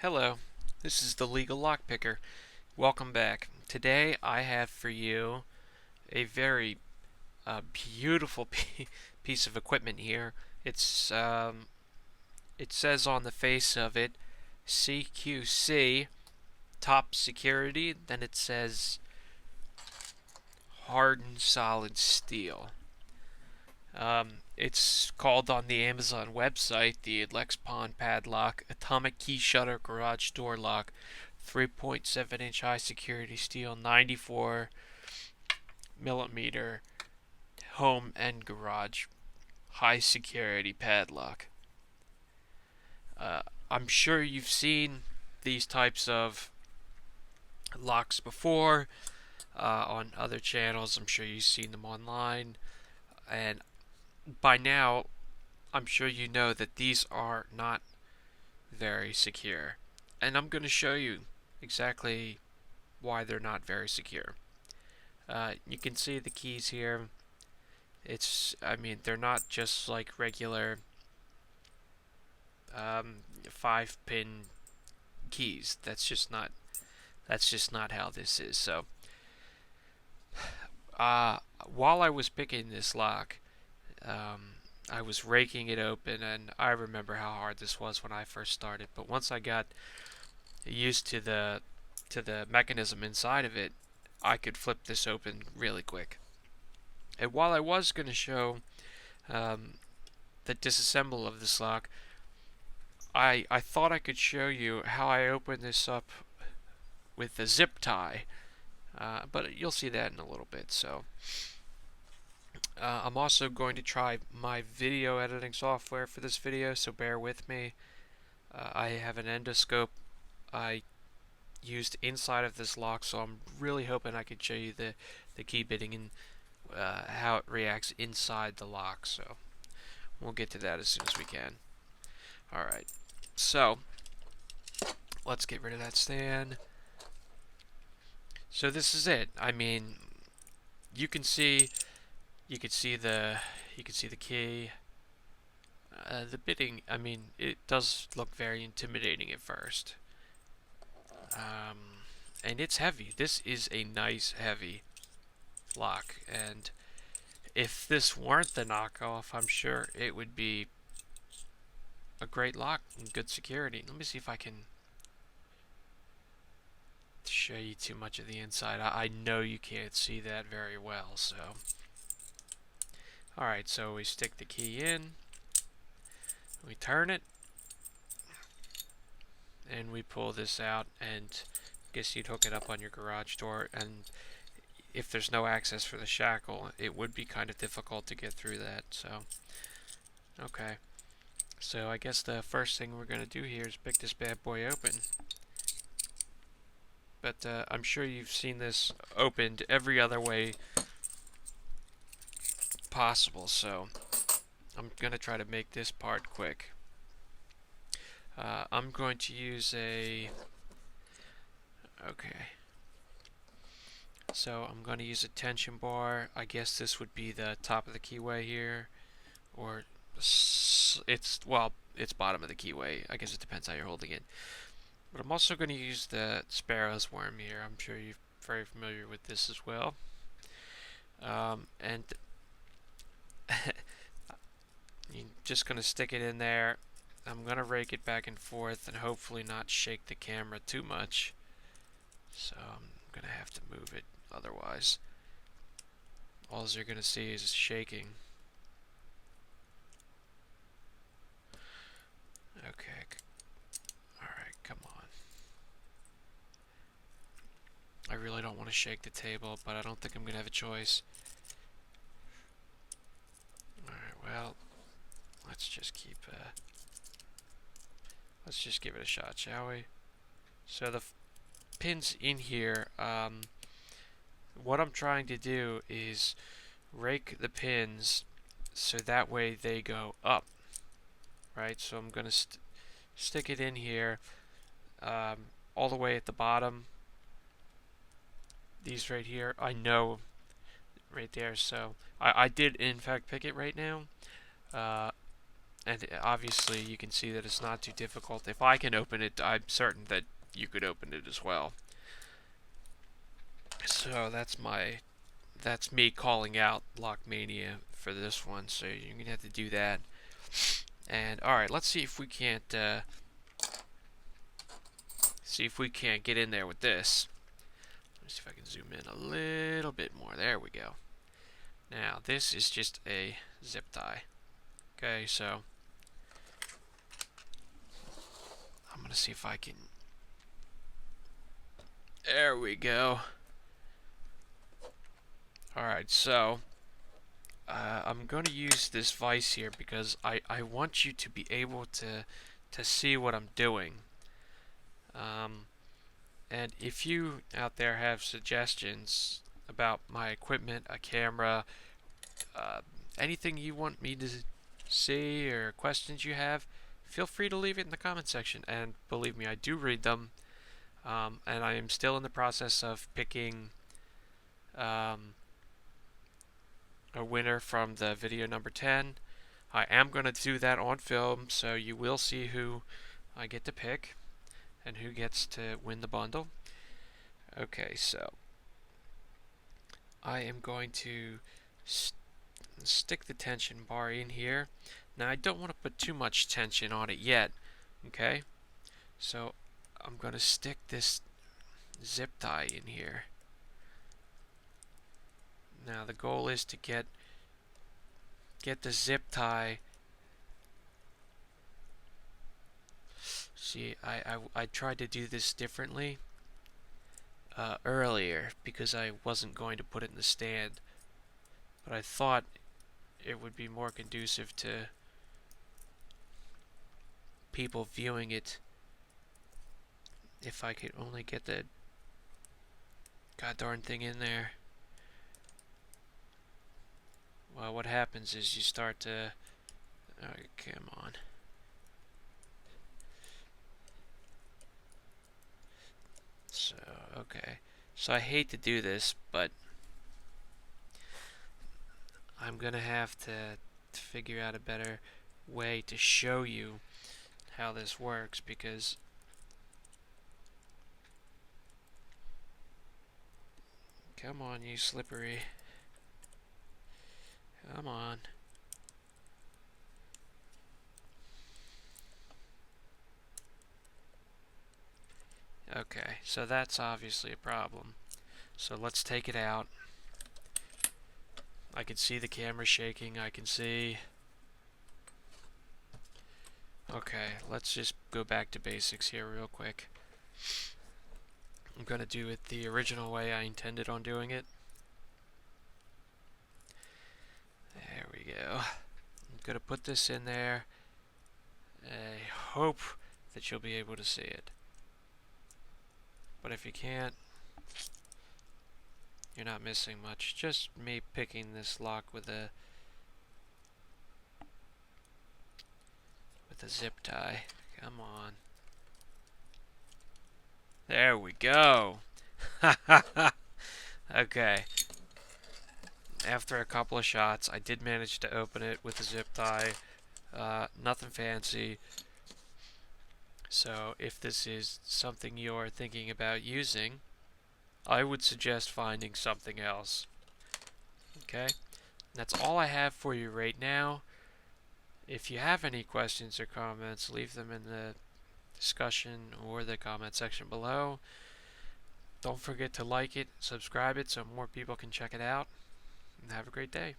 Hello, this is the Legal Lockpicker. Welcome back. Today I have for you a very beautiful piece of equipment here. It says on the face of it CQC top security. Then it says hardened solid steel. It's called on the Amazon website the Lexpon padlock, atomic key shutter garage door lock, 3.7-inch high security steel, 94 millimeter home and garage high security padlock. I'm sure you've seen these types of locks before on other channels. I'm sure you've seen them online, and by now I'm sure you know that these are not very secure. And I'm going to show you exactly why they're not very secure. You can see the keys here. They're not just like regular 5-pin keys. That's just not how this is. So, while I was picking this lock, I was raking it open, and I remember how hard this was when I first started. But once I got used to the mechanism inside of it, I could flip this open really quick. And while I was going to show the disassemble of this lock, I thought I could show you how I open this up with a zip tie, but you'll see that in a little bit. So I'm also going to try my video editing software for this video, so bear with me. I have an endoscope I used inside of this lock, so I'm really hoping I could show you the key bitting and how it reacts inside the lock. So we'll get to that as soon as we can. Alright, so let's get rid of that stand. So this is it. I mean, you can see the key. The bitting, I mean, it does look very intimidating at first. And it's heavy. This is a nice heavy lock, and if this weren't the knockoff, I'm sure it would be a great lock and good security. Let me see if I can show you too much of the inside. I know you can't see that very well, so. Alright, so we stick the key in, we turn it, and we pull this out, and I guess you'd hook it up on your garage door, and if there's no access for the shackle, it would be kind of difficult to get through that. So, okay. So I guess the first thing we're going to do here is pick this bad boy open. But I'm sure you've seen this opened every other way possible, so I'm going to try to make this part quick. I'm going to use a... Okay. So I'm going to use a tension bar. I guess this would be the top of the keyway here, or it's bottom of the keyway. I guess it depends how you're holding it. But I'm also going to use the sparrow's worm here. I'm sure you're very familiar with this as well. And you're just going to stick it in there. I'm going to rake it back and forth and hopefully not shake the camera too much. So I'm going to have to move it otherwise. All you're going to see is shaking. Okay. Alright, come on. I really don't want to shake the table, but I don't think I'm going to have a choice. Alright, well, let's just give it a shot, shall we? So the pins in here, what I'm trying to do is rake the pins so that way they go up, right? So I'm going to stick it in here all the way at the bottom. These right here, I know right there, so I did in fact pick it right now, And obviously you can see that it's not too difficult. If I can open it, I'm certain that you could open it as well. So that's me calling out Lockmania for this one. So you're gonna have to do that. And all right, let's see if we can't get in there with this. Let me see if I can zoom in a little bit more. There we go. Now this is just a zip tie. Okay, so I'm gonna see if I can. There we go. Alright, so I'm going to use this vise here because I want you to be able to see what I'm doing. And if you out there have suggestions about my equipment, a camera, anything you want me to see or questions you have, feel free to leave it in the comment section. And believe me, I do read them. And I am still in the process of picking a winner from the video number 10. I am going to do that on film, so you will see who I get to pick and who gets to win the bundle. Okay, so I am going to stick the tension bar in here. Now I don't want to put too much tension on it yet, okay? So I'm going to stick this zip tie in here. Now the goal is to get the zip tie. See, I tried to do this differently earlier because I wasn't going to put it in the stand, but I thought it would be more conducive to people viewing it if I could only get the god darn thing in there. Well, what happens is you start to... Alright, come on. So, okay. So I hate to do this, but I'm gonna have to figure out a better way to show you how this works, because come on, you slippery. Come on. Okay, so that's obviously a problem. So let's take it out. I can see the camera shaking. I can see... Okay, let's just go back to basics here real quick. I'm going to do it the original way I intended on doing it. There we go. I'm going to put this in there. I hope that you'll be able to see it. But if you can't, you're not missing much. Just me picking this lock with a zip tie. Come on. There we go. Okay. After a couple of shots, I did manage to open it with a zip tie. Nothing fancy. So if this is something you're thinking about using, I would suggest finding something else. Okay? That's all I have for you right now. If you have any questions or comments, leave them in the discussion or the comment section below. Don't forget to like it, subscribe it so more people can check it out, and have a great day.